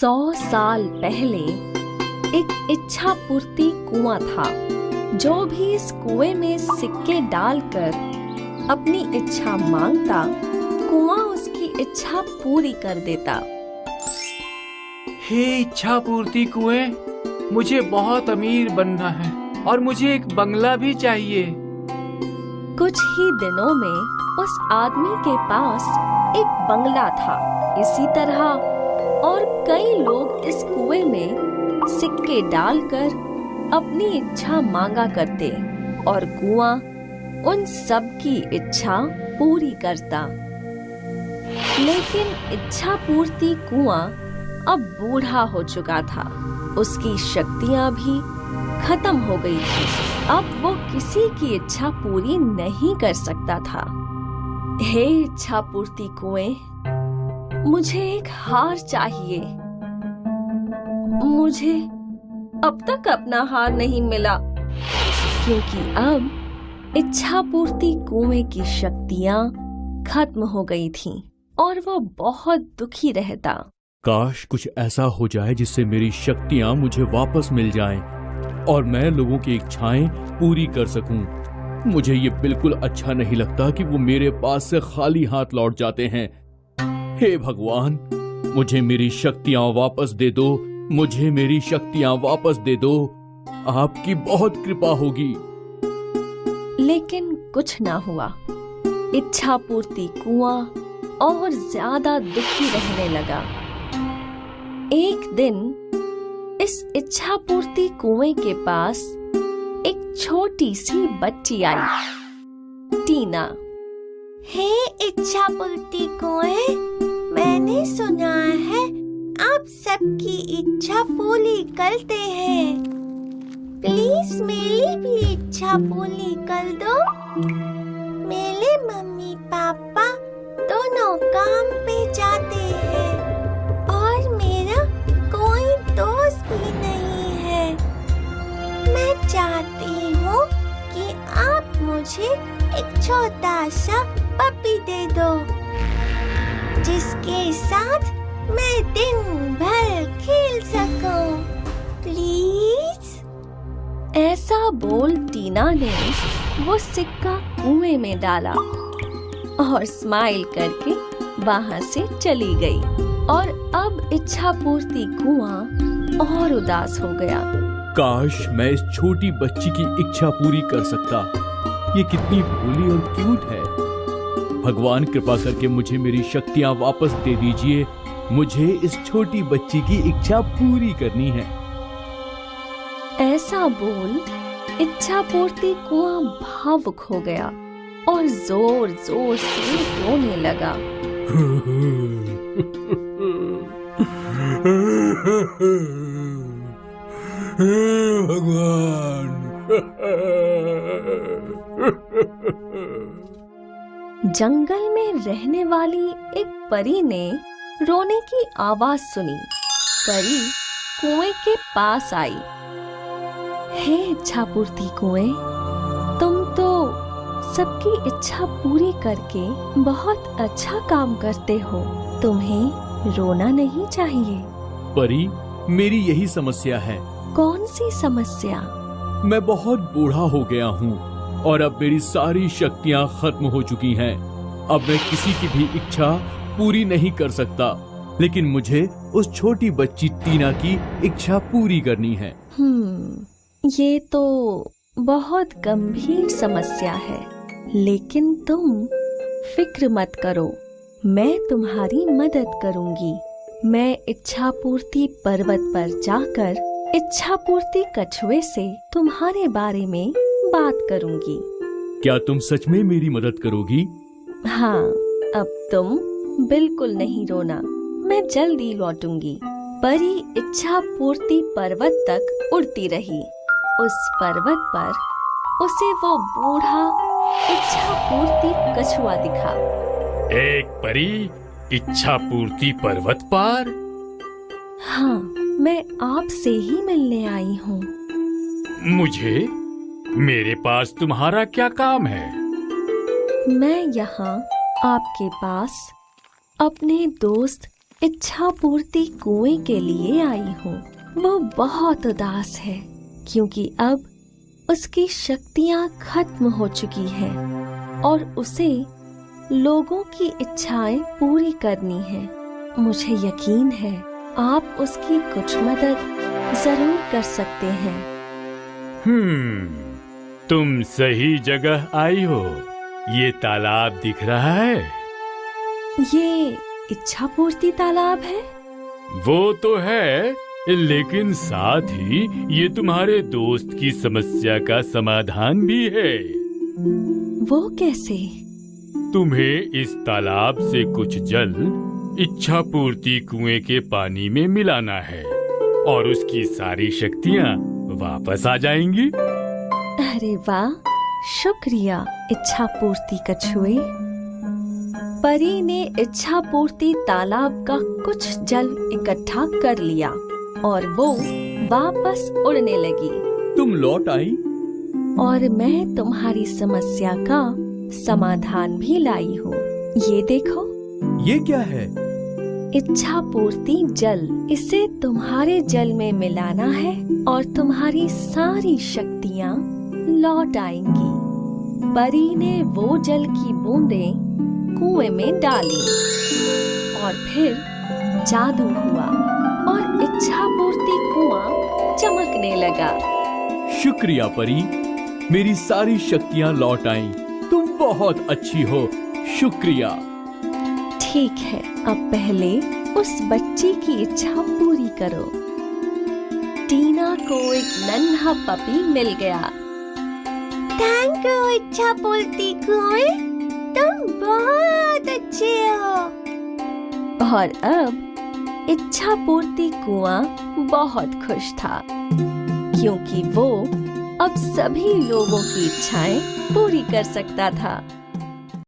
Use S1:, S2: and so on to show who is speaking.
S1: 100 साल पहले एक इच्छा पूर्ति कुआं था। जो भी इस कुएं में सिक्के डालकर अपनी इच्छा मांगता, कुआं उसकी इच्छा पूरी कर देता।
S2: हे इच्छा पूर्ति कुएं, मुझे बहुत अमीर बनना है और मुझे एक बंगला भी चाहिए।
S1: कुछ ही दिनों में उस आदमी के पास एक बंगला था। इसी तरह और कई लोग इस कुएं में सिक्के डालकर अपनी इच्छा मांगा करते और कुआं उन सब की इच्छा पूरी करता। लेकिन इच्छा पूर्ति कुआं अब बूढ़ा हो चुका था। उसकी शक्तियां भी खत्म हो गई थी। अब वो किसी की इच्छा पूरी नहीं कर सकता था। हे इच्छा पूर्ति कुएं, मुझे एक हार चाहिए। मुझे अब तक अपना हार नहीं मिला, क्योंकि अब इच्छा पूर्ति कुएं की शक्तियां खत्म हो गई थीं और वो बहुत दुखी रहता।
S3: काश कुछ ऐसा हो जाए जिससे मेरी शक्तियां मुझे वापस मिल जाएं और मैं लोगों की इच्छाएं पूरी कर सकूं। मुझे ये बिल्कुल अच्छा नहीं लगता कि वो मेरे पास से खाली हाथ लौट जाते हैं। हे भगवान, मुझे मेरी शक्तियां वापस दे दो, मुझे मेरी शक्तियां वापस दे दो। आपकी बहुत कृपा होगी।
S1: लेकिन कुछ ना हुआ। इच्छा पूर्ति कुआं और ज्यादा दुखी रहने लगा। एक दिन इस इच्छा पूर्ति कुएं के पास एक छोटी सी बच्ची आई, टीना।
S4: हे इच्छा पूर्ति कुएं, मैंने सुना है आप सबकी इच्छा पूरी करते हैं। प्लीज मेरी भी इच्छा पूरी कर दो। मेरे मम्मी पापा दोनों काम पे जाते हैं और मेरा कोई दोस्त भी नहीं है। मैं चाहती हूँ कि आप मुझे एक छोटा सा पपी दे दो, जिसके साथ मैं दिन भर खेल सकूं। प्लीज।
S1: ऐसा बोल टीना ने वो सिक्का कुएं में डाला और स्माइल करके वहां से चली गई। और अब इच्छा पूर्ति कुआं और उदास हो गया।
S3: काश मैं इस छोटी बच्ची की इच्छा पूरी कर सकता। ये कितनी भोली और क्यूट है। भगवान कृपा करके मुझे मेरी शक्तियां वापस दे दीजिए। मुझे इस छोटी बच्ची की इच्छा पूरी करनी है।
S1: ऐसा बोल इच्छा पूर्ति कुआं भावुक हो गया और जोर जोर से रोने लगा।
S3: भगवान।
S1: जंगल में रहने वाली एक परी ने रोने की आवाज सुनी। परी कुएं के पास आई। हे इच्छा पूर्ति कुएं, तुम तो सबकी इच्छा पूरी करके बहुत अच्छा काम करते हो। तुम्हें रोना नहीं चाहिए।
S3: परी, मेरी यही समस्या है।
S1: कौन सी समस्या?
S3: मैं बहुत बूढ़ा हो गया हूँ और अब मेरी सारी शक्तियाँ खत्म हो चुकी हैं। अब मैं किसी की भी इच्छा पूरी नहीं कर सकता, लेकिन मुझे उस छोटी बच्ची टीना की इच्छा पूरी करनी है।
S1: ये तो बहुत गंभीर समस्या है, लेकिन तुम फिक्र मत करो, मैं तुम्हारी मदद करूंगी। मैं इच्छा पूर्ति पर्वत पर जाकर इच्छा पूर्ति कछुए से तुम्हारे बारे में बात करूंगी।
S3: क्या तुम सच में मेरी मदद करोगी?
S1: हाँ, अब तुम बिल्कुल नहीं रोना, मैं जल्दी लौटूंगी। परी इच्छा पूर्ति पर्वत तक उड़ती रही। उस पर्वत पर उसे वो बूढ़ा इच्छा पूर्ति कछुआ दिखा।
S2: एक परी इच्छा पूर्ति पर्वत पर?
S1: हाँ, मैं आपसे ही मिलने आई हूँ।
S2: मुझे? मेरे पास तुम्हारा क्या काम है?
S1: मैं यहाँ आपके पास अपने दोस्त इच्छा पूर्ति कुएं के लिए आई हूँ। वो बहुत उदास है क्योंकि अब उसकी शक्तियाँ खत्म हो चुकी हैं और उसे लोगों की इच्छाएं पूरी करनी है। मुझे यकीन है आप उसकी कुछ मदद जरूर कर सकते हैं।
S5: तुम सही जगह आई हो। ये तालाब दिख रहा है?
S1: ये इच्छा पूर्ति तालाब है?
S5: वो तो है, लेकिन साथ ही ये तुम्हारे दोस्त की समस्या का समाधान भी है।
S1: वो कैसे?
S5: तुम्हें इस तालाब से कुछ जल इच्छा पूर्ति कुएं के पानी में मिलाना है और उसकी सारी शक्तियाँ वापस आ जाएंगी।
S1: अरे वाह, शुक्रिया इच्छा पूर्ति कछुए। परी ने इच्छा पूर्ति तालाब का कुछ जल इकट्ठा कर लिया और वो वापस उड़ने लगी।
S3: तुम लौट आई?
S1: और मैं तुम्हारी समस्या का समाधान भी लाई हूँ। ये देखो,
S3: ये क्या है?
S1: इच्छा पूर्ति जल। इसे तुम्हारे जल में मिलाना है और तुम्हारी सारी शक्तियाँ लौट आएंगी। परी ने वो जल की बूंदें कुएं में डाली और फिर जादू हुआ और इच्छा पूर्ति कुआं चमकने लगा।
S3: शुक्रिया परी, मेरी सारी शक्तियाँ लौट आईं। तुम बहुत अच्छी हो, शुक्रिया।
S1: ठीक है, अब पहले उस बच्ची की इच्छा पूरी करो। टीना को एक नन्हा पपी मिल गया।
S4: थैंक यू इच्छा पूर्ति कुएं, तुम बहुत अच्छे हो।
S1: और अब इच्छा पूर्ति कुआं बहुत खुश था क्योंकि वो अब सभी लोगों की इच्छाएं पूरी कर सकता था।